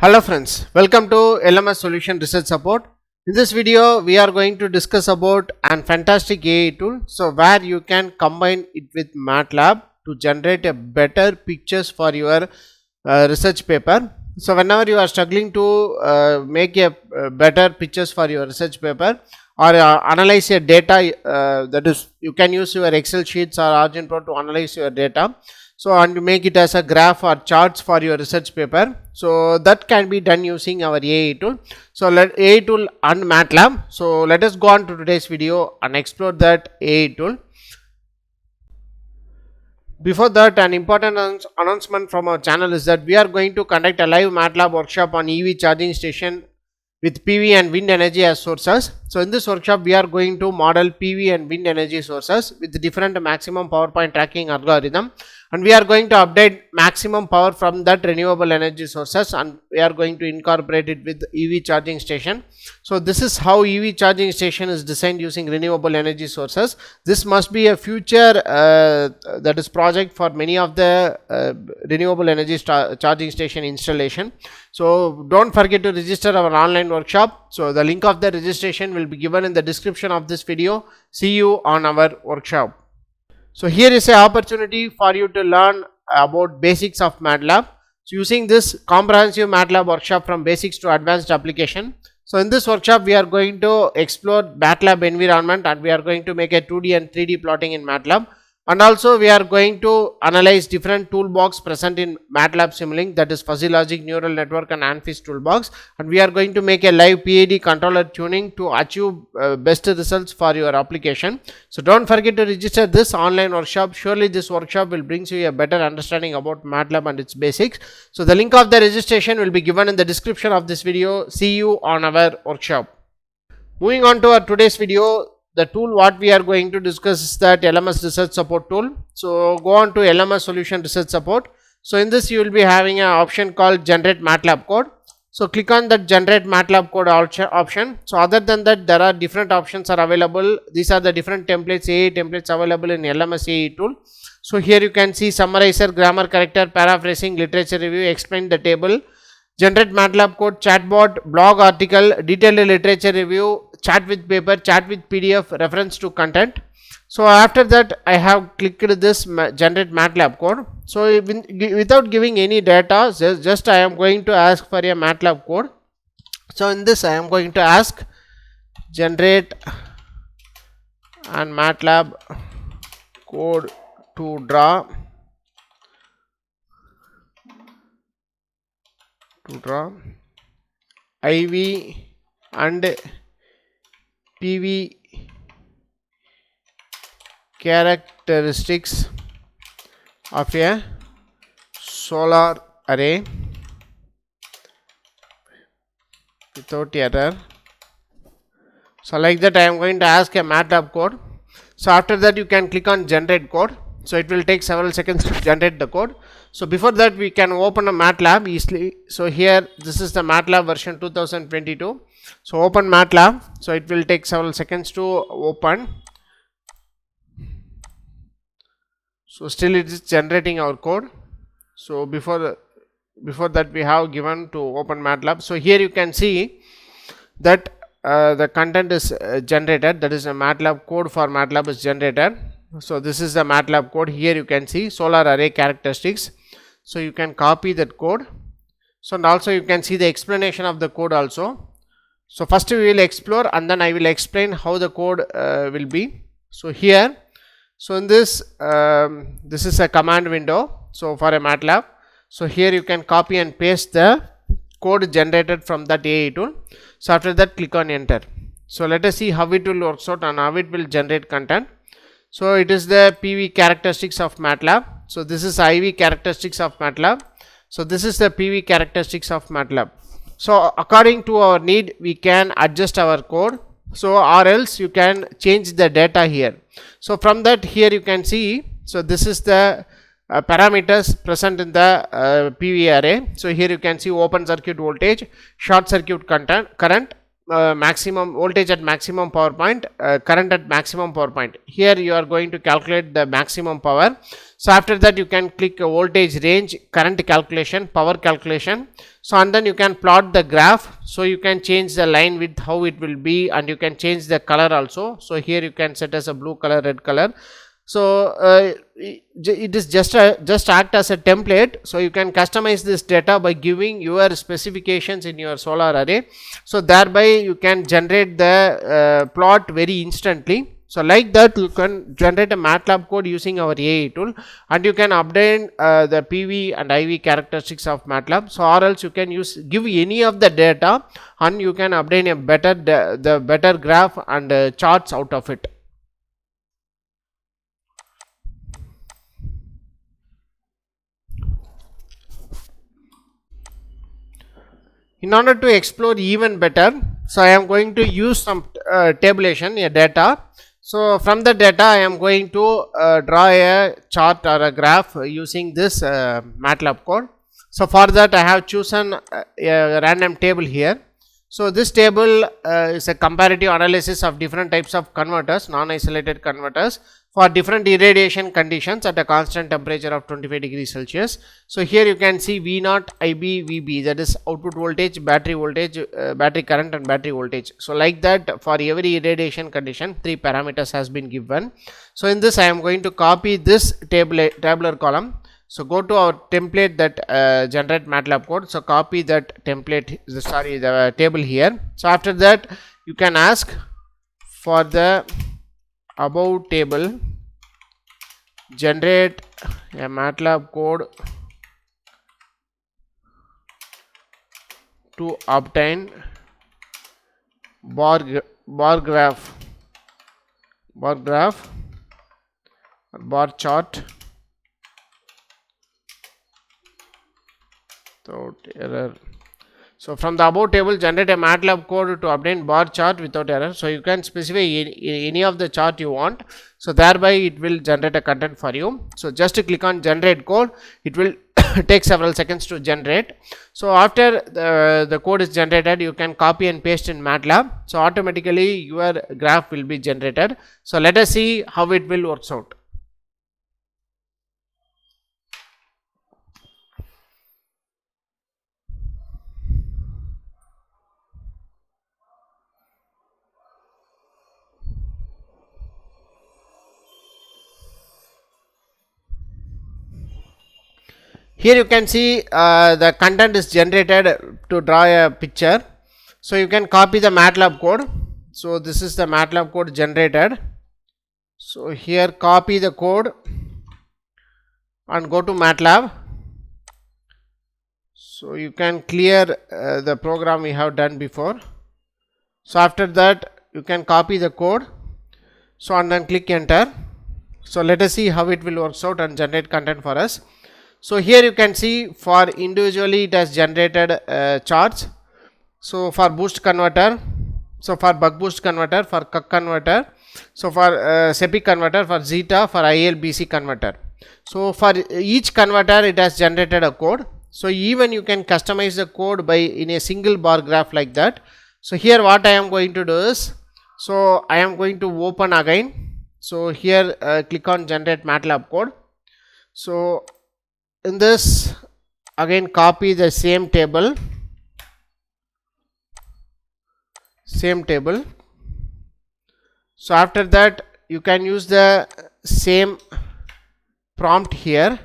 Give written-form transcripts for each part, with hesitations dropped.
Hello friends, welcome to LMS Solution Research Support. In this video, we are going to discuss about an fantastic AI tool. So where you can combine it with MATLAB to generate a better pictures for your research paper. So whenever you are struggling to make a better pictures for your research paper or analyze your data, that is, you can use your Excel sheets or Argentine to analyze your data. So and make it as a graph or charts for your research paper. So that can be done using our AI tool. So let AI tool and MATLAB. So let us go on to today's video and explore that AI tool. Before that, an important announcement from our channel is that we are going to conduct a live MATLAB workshop on EV charging station with PV and wind energy as sources. So in this workshop, we are going to model PV and wind energy sources with different maximum power point tracking algorithm, and we are going to update maximum power from that renewable energy sources, and we are going to incorporate it with EV charging station. So this is how EV charging station is designed using renewable energy sources. This must be a future that is project for many of the renewable energy charging station installation. So don't forget to register our online workshop. So the link of the registration will be given in the description of this video. See you on our workshop. So here is an opportunity for you to learn about basics of MATLAB. So using this comprehensive MATLAB workshop from basics to advanced application. So in this workshop, we are going to explore MATLAB environment, and we are going to make a 2D and 3D plotting in MATLAB. And also we are going to analyze different toolbox present in MATLAB Simulink, that is fuzzy logic, neural network and ANFIS toolbox. And we are going to make a live PID controller tuning to achieve best results for your application. So don't forget to register this online workshop. Surely this workshop will bring you a better understanding about MATLAB and its basics. So the link of the registration will be given in the description of this video. See you on our workshop. Moving on to our today's video. The tool what we are going to discuss is that LMS Research Support tool. So go on to LMS Solution Research Support. So in this you will be having an option called Generate MATLAB Code. So click on that Generate MATLAB Code option. So other than that, there are different options are available. These are the different templates, AI templates available in LMS AI tool. So here you can see summarizer, grammar corrector, paraphrasing, literature review, explain the table, generate MATLAB code, chatbot, blog article, detailed literature review, chat with paper, chat with PDF, reference to content. So after that, I have clicked this generate MATLAB code. So without giving any data, just I am going to ask for a MATLAB code. So in this I am going to ask generate and MATLAB code to draw IV and PV characteristics of a solar array without error. So like that I am going to ask a MATLAB code. So after that you can click on generate code. So it will take several seconds to generate the code. So before that we can open a MATLAB easily. So here this is the MATLAB version 2022. So open MATLAB. So it will take several seconds to open. So still it is generating our code. So before that we have given to open MATLAB. So here you can see that the content is generated, that is a MATLAB code for MATLAB is generated. So this is the MATLAB code. Here you can see solar array characteristics. So you can copy that code. So and also you can see the explanation of the code also. So first we will explore and then I will explain how the code will be. So here, so in this this is a command window. So for a MATLAB, so here you can copy and paste the code generated from that AI tool. So after that click on enter. So let us see how it will work out and how it will generate content. So it is the PV characteristics of MATLAB. So this is IV characteristics of MATLAB. So this is the PV characteristics of MATLAB. So according to our need we can adjust our code. So or else you can change the data here. So from that here you can see, so this is the parameters present in the PV array. So here you can see open circuit voltage, short circuit current, maximum voltage at maximum power point, current at maximum power point. Here you are going to calculate the maximum power. So after that you can click voltage range, current calculation, power calculation. So and then you can plot the graph. So you can change the line width how it will be, and you can change the color also. So here you can set as a blue color, red color. So it is just act as a template. So you can customize this data by giving your specifications in your solar array. So thereby you can generate the plot very instantly. So like that you can generate a MATLAB code using our AI tool, and you can update the PV and IV characteristics of MATLAB. So or else you can give any of the data, and you can obtain a better graph and charts out of it. In order to explore even better, so I am going to use some tabulation, a data. So from the data I am going to draw a chart or a graph using this MATLAB code. So for that I have chosen a random table here. So this table is a comparative analysis of different types of converters, non-isolated converters, for different irradiation conditions at a constant temperature of 25 degrees Celsius. So here you can see V0, IB, VB, that is output voltage, battery current and battery voltage. So like that for every irradiation condition 3 parameters has been given. So in this I am going to copy this tabular column. So go to our template that generate MATLAB code. So copy that template, the table here. So after that you can ask for the above table generate a MATLAB code to obtain bar graph or bar chart without error. So from the above table generate a MATLAB code to obtain bar chart without error. So you can specify any of the chart you want. So thereby it will generate a content for you. So just to click on generate code, it will take several seconds to generate. So after the code is generated, you can copy and paste in MATLAB. So automatically your graph will be generated. So let us see how it will works out. Here you can see the content is generated to draw a picture. So you can copy the MATLAB code. So this is the MATLAB code generated. So here copy the code and go to MATLAB. So you can clear the program we have done before. So after that you can copy the code. So and then click enter. So let us see how it will work out and generate content for us. So here you can see for individually it has generated charts. So for boost converter, so for buck boost converter, for 𝐶𝐞 converter, so for 𝐶𝐵 converter, for zeta, for ILBC converter. So for each converter it has generated a code. So even you can customize the code by in a single bar graph like that. So here what I am going to do is, so I am going to open again. So here click on generate MATLAB code. So in this again copy the same table. So after that you can use the same prompt here.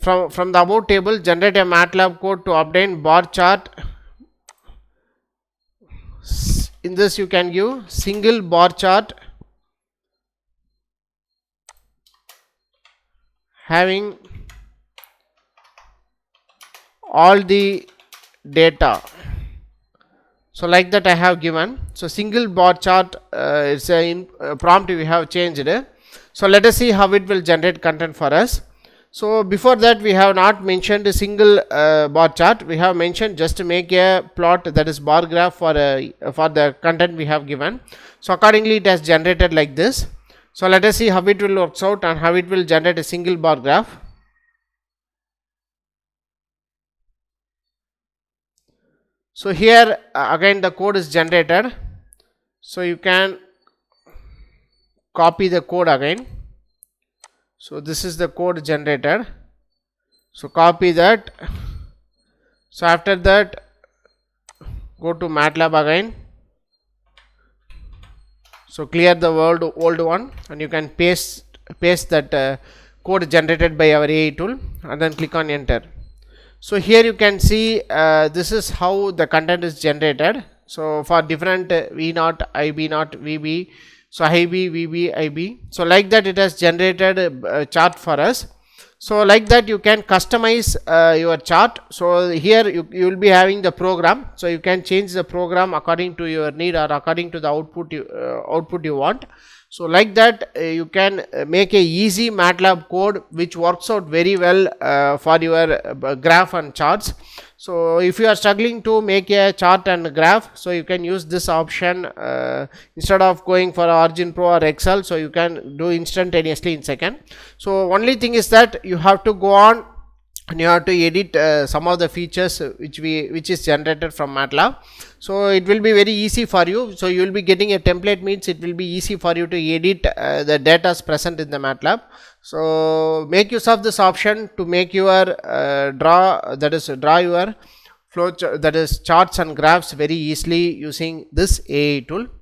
From the above table generate a MATLAB code to obtain bar chart. In this you can give single bar chart having all the data. So like that I have given. So single bar chart is a prompt we have changed. So let us see how it will generate content for us. So before that we have not mentioned a single bar chart. We have mentioned just to make a plot, that is bar graph for the content we have given. So accordingly it has generated like this. So let us see how it will work out and how it will generate a single bar graph. So here again the code is generated, so you can copy the code again. So this is the code generated, so copy that. So after that go to MATLAB again, so clear the old one and you can paste that code generated by our AI tool and then click on enter. So here you can see this is how the content is generated. So for different V0, IB0, VB, so IB, VB, IB, so like that it has generated a chart for us. So like that you can customize your chart. So here you will be having the program, so you can change the program according to your need or according to the output you want. So like that you can make a easy MATLAB code which works out very well for your graph and charts. So if you are struggling to make a chart and graph, so you can use this option instead of going for Origin Pro or Excel, so you can do instantaneously in second. So only thing is that you have to go on and you have to edit some of the features which is generated from MATLAB. So it will be very easy for you. So you will be getting a template, means it will be easy for you to edit the data present in the MATLAB. So make use of this option to make your draw your flow that is charts and graphs very easily using this AI tool.